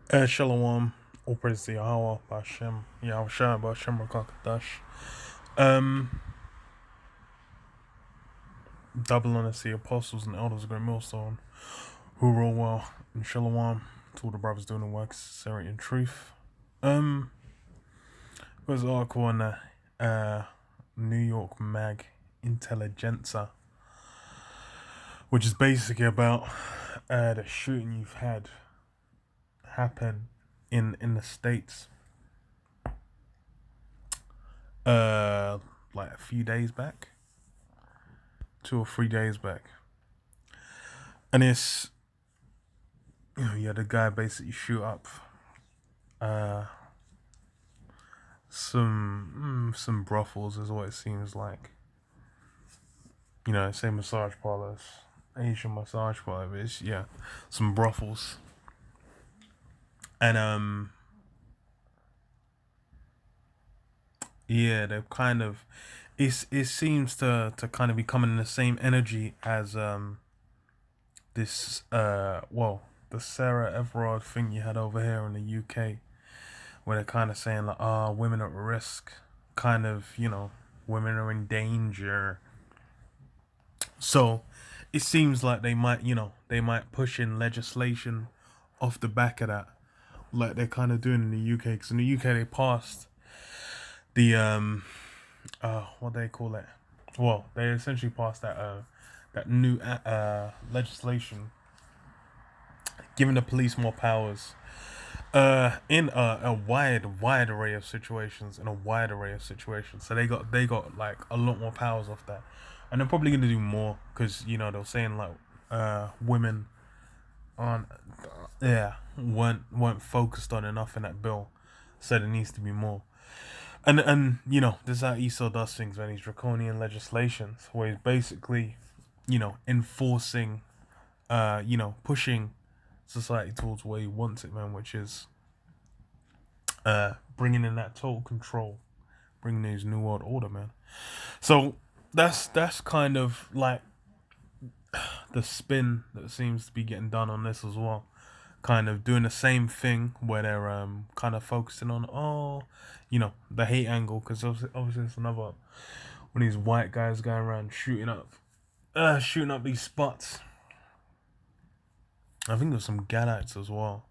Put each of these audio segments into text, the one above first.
Shalom, all praise to Yahweh, Bashem, Yahweh Shai, Bashem, Rakakadash. Um, Double honor to the apostles and elders of Great Millstone, who rule well, and Shalom to all the brothers doing the work, sincerity and truth. Um, there's an article on the New York Mag Intelligenza, which is basically about the shooting you've had happen in the States. Like a few days back, 2 or 3 days back, and it's you had a guy basically shoot up uh some brothels is what it seems like. Say massage parlors, Asian massage parlor, but it's some brothels, and they've kind of it seems to kind of be coming in the same energy as this the Sarah Everard thing you had over here in the UK, where they're kind of saying like, women are at risk, kind of, women are in danger. So it seems like they might push in legislation off the back of that, like they're kind of doing in the UK. Because in the UK they passed the what they call it. Well, they essentially passed that new legislation giving the police more powers in a wide array of situations, so they got like a lot more powers off that, and they're probably gonna do more because they're saying like women aren't weren't focused on enough in that bill, so there needs to be more. And this is how Esau does things, man. These draconian legislations where he's basically enforcing pushing society towards where he wants it, man, which is bringing in that total control, bringing in his new world order, man. So that's kind of like the spin that seems to be getting done on this as well. Kind of doing the same thing where they're kind of focusing on the hate angle, because obviously it's another one of these white guys going around shooting up these spots. I think there's some Gadites as well.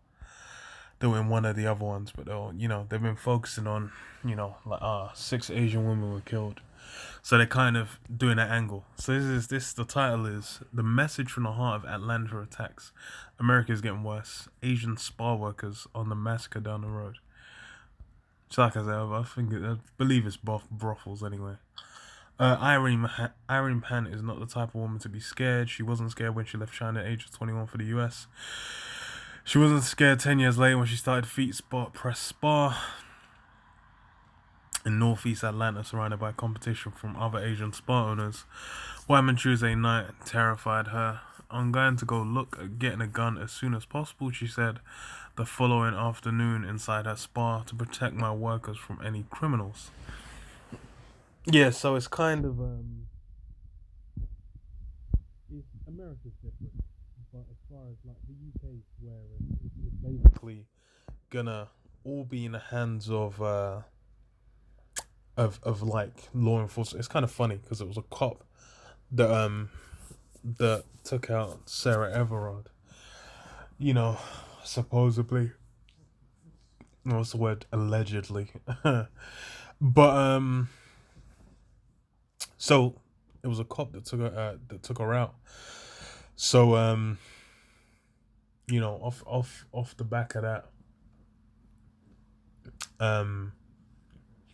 They were in one of the other ones, but they've been focusing on like 6 Asian women were killed, so they're kind of doing that angle. So the title is "The Message from the Heart of Atlanta Attacks: America is Getting Worse. Asian spa workers on the massacre down the road." So like I said, I believe it's brothels anyway. Irene Pan is not the type of woman to be scared. She wasn't scared when she left China at the age of 21 for the US. She wasn't scared 10 years later when she started Feet Spot Press Spa in northeast Atlanta, surrounded by competition from other Asian spa owners. What happened Tuesday night terrified her. "I'm going to go look at getting a gun as soon as possible," she said the following afternoon inside her spa, "to protect my workers from any criminals." Yeah, so it's kind of America's different, but as far as like the UK, where it's basically gonna all be in the hands of like law enforcement. It's kind of funny because it was a cop that that took out Sarah Everard. You know, supposedly. What's the word? Allegedly. But so it was a cop that took her out. So off the back of that, um,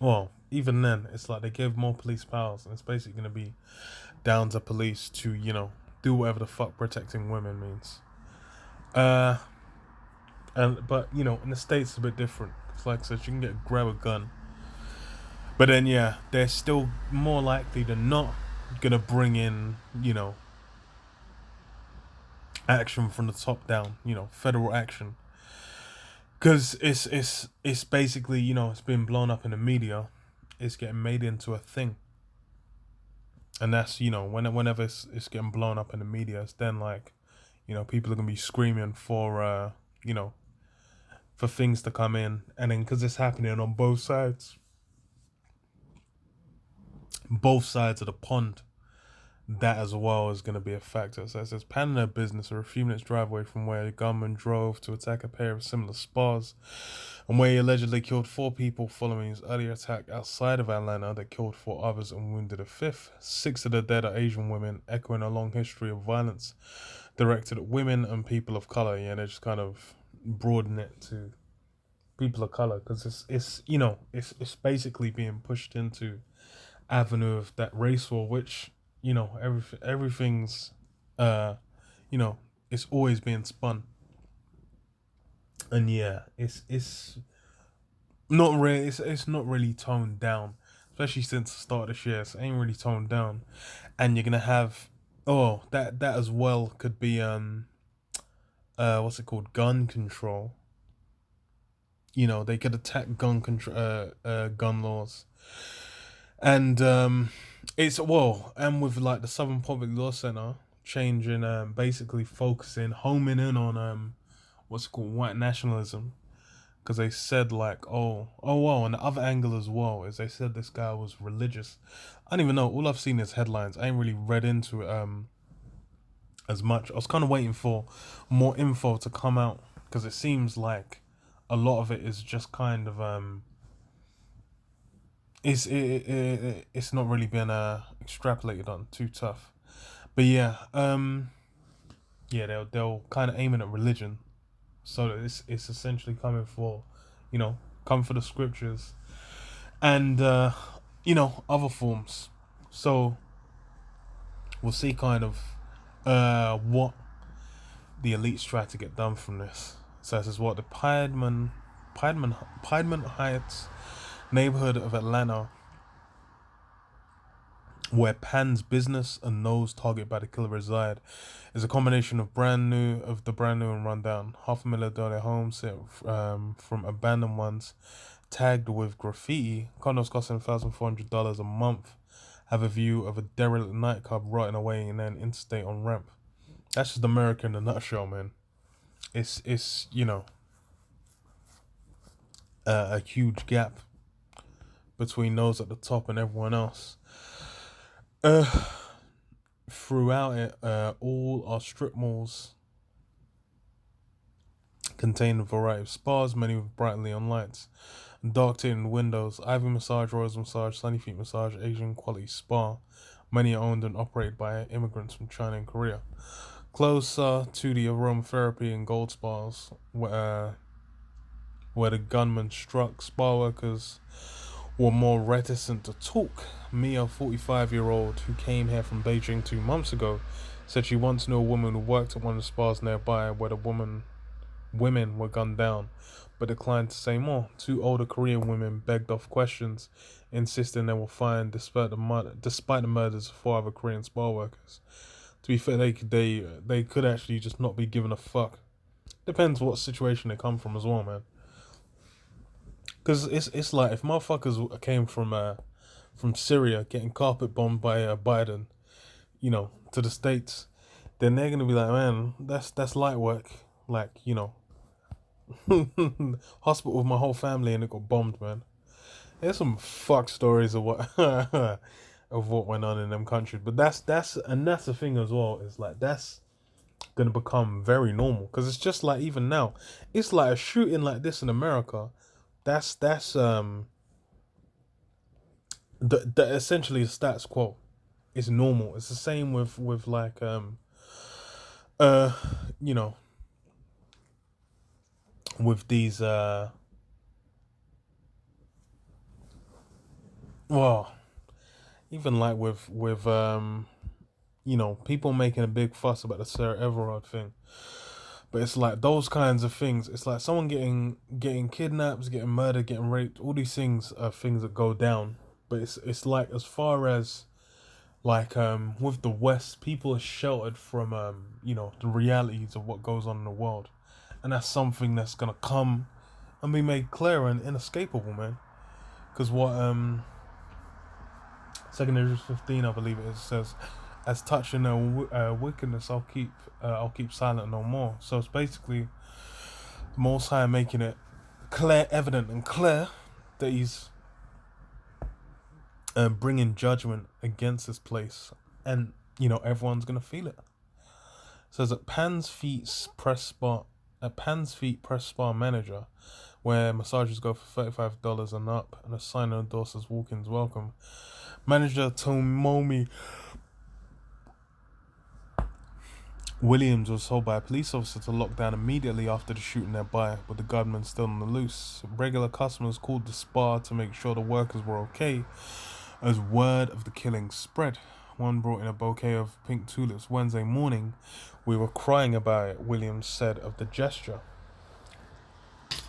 well, even then, it's like they gave more police powers, and it's basically gonna be down to police to do whatever the fuck protecting women means. Uh, but in the States it's a bit different. It's like, so you can grab a gun, but then they're still more likely than not gonna bring in action from the top down, federal action, because it's basically it's been blown up in the media, it's getting made into a thing, and that's whenever it's getting blown up in the media, it's then like people are gonna be screaming for for things to come in, and then because it's happening on both sides of the pond, that as well is going to be a factor. So it says Panda business are a few minutes drive away from where the gunman drove to attack a pair of similar spas, and where he allegedly killed 4 people following his earlier attack outside of Atlanta that killed 4 others and wounded a 5th. 6 of the dead are Asian women, echoing a long history of violence directed at women and people of color. Yeah, they just kind of broaden it to people of color because it's you know it's basically being pushed into avenue of that race war, which everything's uh you know it's always being spun, and yeah, it's not really it's not really toned down, especially since the start of this year. So it ain't really toned down, and you're gonna have that as well could be what's it called, gun control. They could attack gun laws, and it's and with like the Southern Public Law Center changing, basically focusing, homing in on what's it called, white nationalism, because they said like and the other angle as well is they said this guy was religious. I don't even know. All I've seen is headlines. I ain't really read into it as much. I was kind of waiting for more info to come out because it seems like a lot of it is just kind of it's not really been extrapolated on too tough. But yeah, they'll kind of aiming at religion, so that it's essentially coming for, come for the scriptures and other forms. So we'll see kind of what the elites try to get done from this. So this is what the Piedmont Heights neighborhood of Atlanta, where Pan's business and those targeted by the killer reside, is a combination of the brand new and rundown. $500,000 homes from abandoned ones, tagged with graffiti. Condos costing $1,400 a month have a view of a derelict nightclub rotting away in an interstate on ramp. That's just America in a nutshell, man. It's a huge gap between those at the top and everyone else. Throughout it, all our strip malls contain a variety of spas, many with bright neon lights, dark tinted windows. Ivy Massage, Royals Massage, Sunny Feet Massage, Asian quality spa. Many are owned and operated by immigrants from China and Korea. Closer to the aromatherapy and gold spas, where the gunman struck, spa workers were more reticent to talk. Mia, 45-year-old, who came here from Beijing 2 months ago, said she once knew a woman who worked at one of the spas nearby where the women were gunned down, but declined to say more. 2 older Korean women begged off questions, insisting they were fine despite the murders of 4 other Korean spa workers. To be fair, they could actually just not be given a fuck. Depends what situation they come from as well, man. Because it's like if motherfuckers came from Syria getting carpet bombed by Biden, to the States, then they're gonna be like, man, that's light work. Like, hospital with my whole family and it got bombed, man. There's some fuck stories of what of what went on in them countries, but that's the thing as well. Is like that's gonna become very normal because it's just like even now, it's like a shooting like this in America. That's the essentially the status quo. It's normal. It's the same with like with these even like with people making a big fuss about the Sarah Everard thing. But it's like those kinds of things. It's like someone getting kidnapped, getting murdered, getting raped. All these things are things that go down. But it's like as far as like with the West, people are sheltered from the realities of what goes on in the world, and that's something that's gonna come and be made clear and inescapable, man. Because what 2nd Ezra 15, I believe it is, says, as touching their wickedness, I'll keep silent no more. So it's basically the Most High making it clear, evident and clear that he's bringing judgment against this place, and everyone's gonna feel it. It says at Pan's Feet Press Spa manager, where massages go for $35 and up, and a sign endorses walk-ins welcome. Manager Tomomi Williams was told by a police officer to lock down immediately after the shooting nearby, with the gunman still on the loose. Regular customers called the spa to make sure the workers were okay, as word of the killing spread. One brought in a bouquet of pink tulips Wednesday morning. We were crying about it, Williams said of the gesture.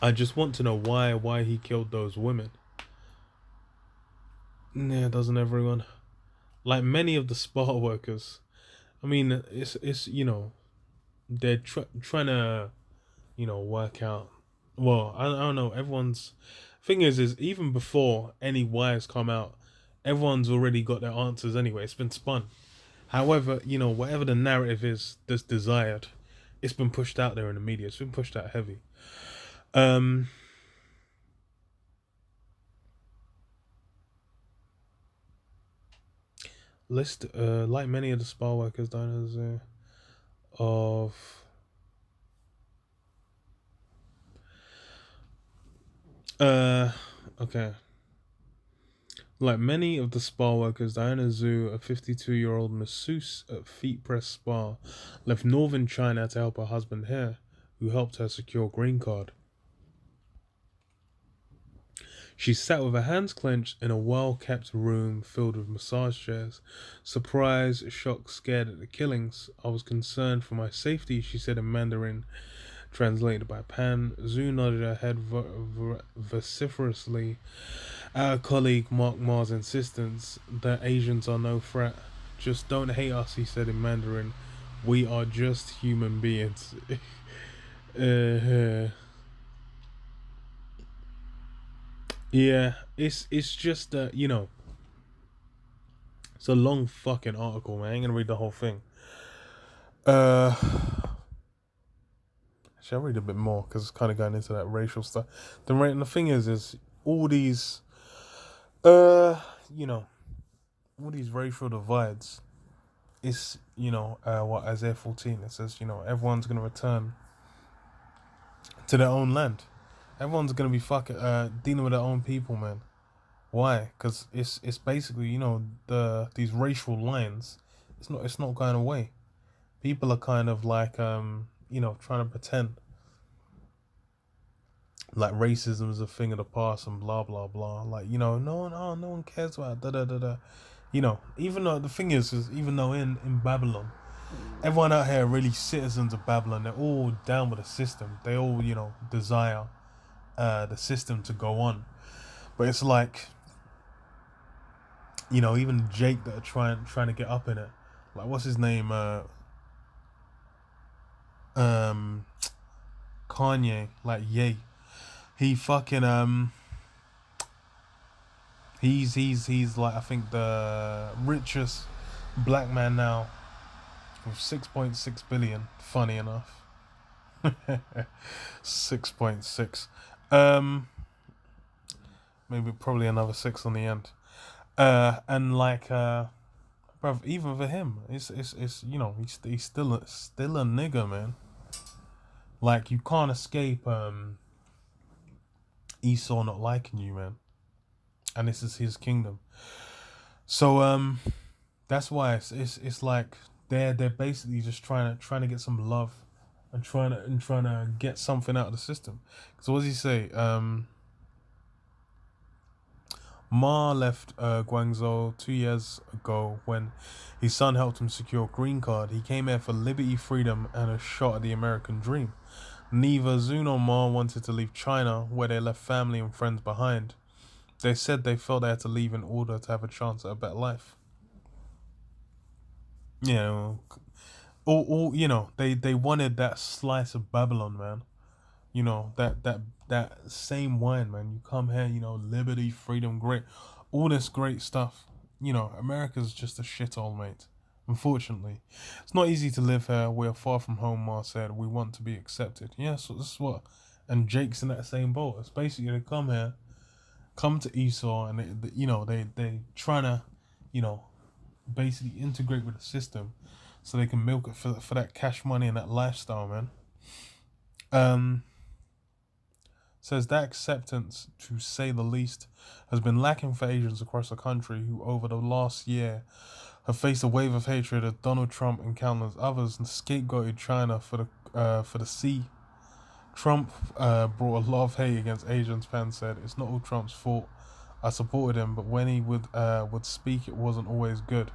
I just want to know why he killed those women. Yeah, doesn't everyone? Like many of the spa workers, I mean, it's they're trying to, work out. Well, I don't know. Everyone's thing is even before any wires come out, everyone's already got their answers anyway. It's been spun. However, whatever the narrative is that's desired, it's been pushed out there in the media. It's been pushed out heavy. List like many of the spa workers, diners of okay. Like many of the spa workers, Diana Zhu, a 52-year-old masseuse at Feet Press Spa, left northern China to help her husband here, who helped her secure a green card. She sat with her hands clenched in a well-kept room filled with massage chairs. Surprised, shocked, scared at the killings. I was concerned for my safety, she said in Mandarin, translated by Pan. Zhu nodded her head vociferously at her colleague Mark Ma's insistence that Asians are no threat. Just don't hate us, he said in Mandarin. We are just human beings. Yeah, it's just it's a long fucking article, man. I ain't gonna read the whole thing. Shall I read a bit more because it's kind of going into that racial stuff. The thing is all these, all these racial divides. It's what Isaiah 14. It says everyone's gonna return to their own land. Everyone's gonna be fucking dealing with their own people, man. Why? Because it's basically these racial lines. It's not going away. People are kind of like trying to pretend like racism is a thing of the past and blah blah blah. Like no one cares about da da da da. Even though the thing is even though in Babylon, everyone out here are really citizens of Babylon. They're all down with the system. They all desire the system to go on. But it's like even Jake that are trying to get up in it. Like what's his name? Kanye, like Ye. He fucking he's like I think the richest black man now with 6.6 billion. Funny enough. 6.6. Maybe probably another 6 on the end. And like bruv, even for him, it's he's still a nigger, man. Like you can't escape Esau not liking you, man. And this is his kingdom. So that's why it's like they're basically just trying to get some love and trying to get something out of the system. So what does he say? Ma left Guangzhou 2 years ago when his son helped him secure a green card. He came here for liberty, freedom, and a shot at the American dream. Neither Zhu nor Ma wanted to leave China, where they left family and friends behind. They said they felt they had to leave in order to have a chance at a better life. All they wanted that slice of Babylon, man. That same wine, man. You come here, liberty, freedom, great, all this great stuff. America's just a shithole, mate. Unfortunately, it's not easy to live here. We are far from home, Ma said. We want to be accepted. Yeah, so this is what and Jake's in that same boat. It's basically they come here, come to Esau, and they trying to, you know, basically integrate with the system, so they can milk it for that cash money and that lifestyle, man. Um, says that acceptance, to say the least, has been lacking for Asians across the country who, over the last year, have faced a wave of hatred of Donald Trump and countless others, and scapegoated China for the sea. Trump brought a lot of hate against Asians. Penn said, "It's not all Trump's fault. I supported him, but when he would speak, it wasn't always good."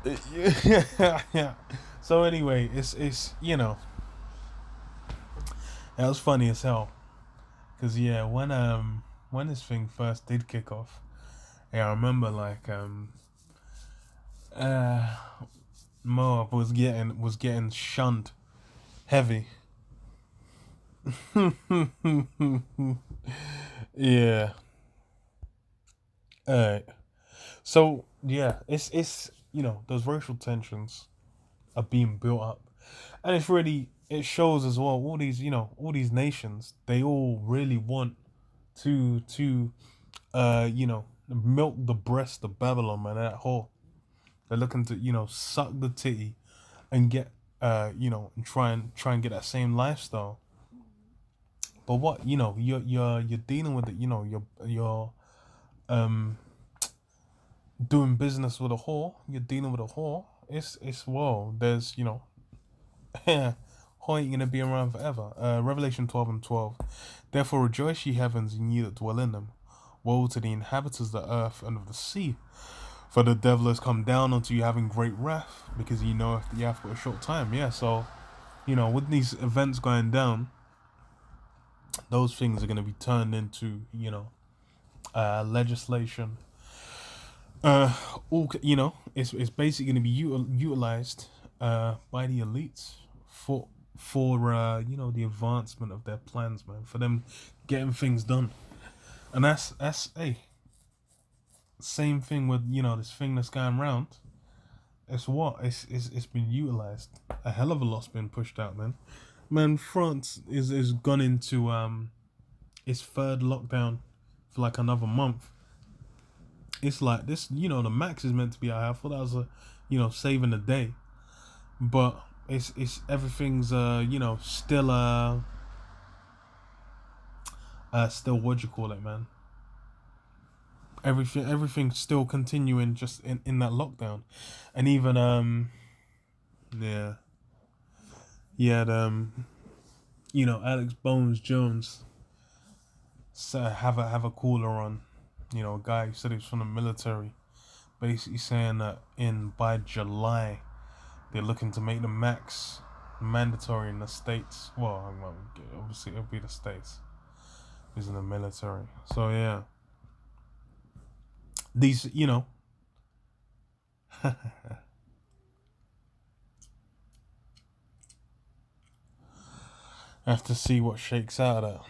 Yeah. So anyway, it's it was funny as hell, cause yeah, when this thing first did kick off, yeah, I remember like uh Moab was getting shunned heavy. Yeah. Alright. So yeah, it's those racial tensions are being built up, and it shows as well, all these nations, they all really want to milk the breast of Babylon, man, that whole. They're looking to, suck the titty and get and try and get that same lifestyle. But what, you're dealing with it, you're um doing business with a whore, you're dealing with a whore. It's well, there's whore ain't gonna be around forever. Revelation 12:12. Therefore rejoice, ye heavens, and ye that dwell in them. Woe to the inhabitants of the earth and of the sea, for the devil has come down unto you having great wrath, because ye know the hath but a short time. Yeah, so with these events going down, those things are going to be turned into legislation. All it's basically going to be utilized by the elites for the advancement of their plans, man, for them getting things done. And that's hey, same thing with this thing that's going around. It's been utilized. A hell of a lot's been pushed out, man. Man, France is gone into its third lockdown for like another month. It's like this, the max is meant to be out. I thought that was saving the day, but it's everything's still what you call it, man. Everything's still continuing just in that lockdown, and even yeah, he had Alex Bones Jones have a caller on, a guy who said he was from the military, basically saying that by July they're looking to make the max mandatory in the states. Well, obviously it'll be the states. He's in the military, so yeah. These, have to see what shakes out of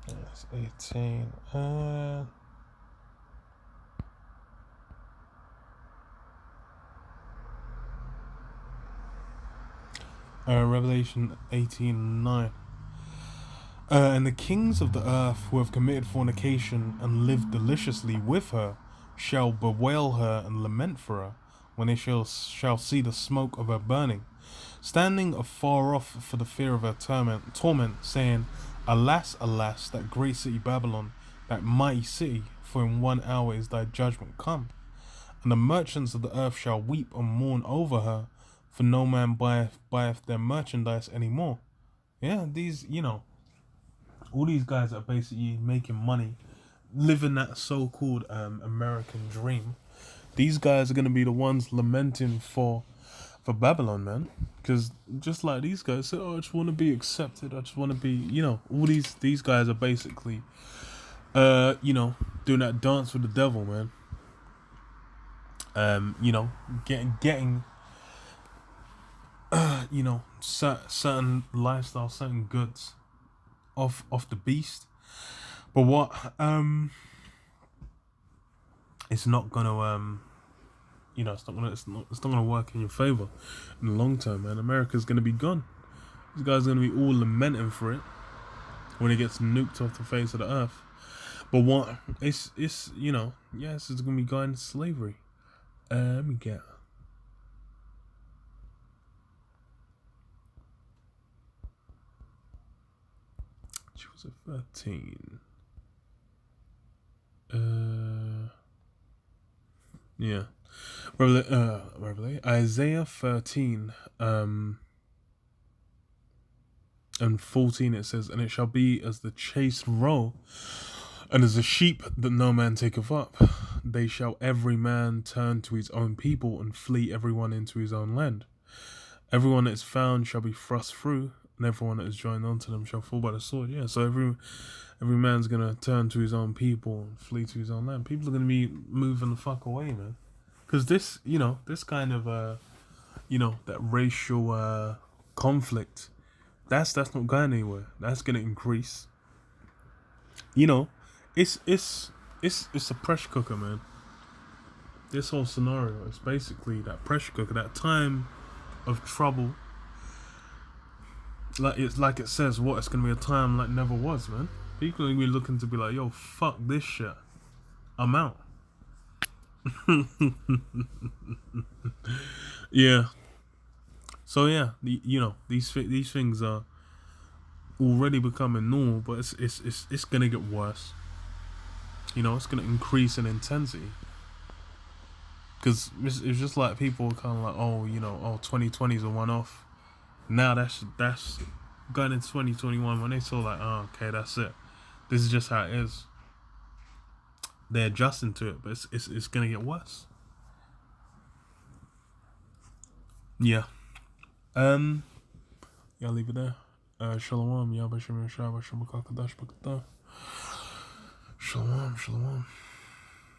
that. That's 18. Revelation 18:9. And the kings of the earth who have committed fornication and lived deliciously with her shall bewail her and lament for her, when they shall see the smoke of her burning, standing afar off for the fear of her torment, saying, Alas, alas, that great city Babylon, that mighty city, for in 1 hour is thy judgment come. And the merchants of the earth shall weep and mourn over her, for no man buyeth their merchandise any more. Yeah, these, all these guys are basically making money, living that so-called American dream. These guys are going to be the ones lamenting for Babylon, man. Because just like these guys say, I just want to be accepted. I just want to be, all these guys are basically, doing that dance with the devil, man. Getting certain lifestyle, certain goods off the beast. But what it's not gonna it's not gonna work in your favor in the long term, man. America's gonna be gone. These guys are gonna be all lamenting for it when it gets nuked off the face of the earth. But what it's yes, it's gonna be going into slavery. Let me get. She was at 13. Yeah. Revelation, Isaiah 13, and 14, it says, "And it shall be as the chased roe, and as a sheep that no man taketh up. They shall every man turn to his own people, and flee everyone into his own land. Everyone that is found shall be thrust through, and everyone that is joined unto them shall fall by the sword." Yeah, so every man's gonna turn to his own people and flee to his own land. People are gonna be moving the fuck away, man. Because this kind of that racial conflict, that's not going anywhere. That's gonna increase. It's a pressure cooker, man. This whole scenario is basically that pressure cooker, that time of trouble. Like it says, what it's gonna be a time like never was, man. People are gonna be looking to be like, yo, fuck this shit. I'm out. Yeah. So yeah, these things are already becoming normal, but it's gonna get worse. It's gonna increase in intensity. Because it's just like people are kind of like, 2020 is a one-off. Now that's going into 2021 when they saw like, oh, okay, that's it. This is just how it is. They're adjusting to it, but it's gonna get worse. Yeah. Yeah, I'll leave it there. Shalom, Yabashim Shabashim Kakadash Bakata. Shalom, shalom.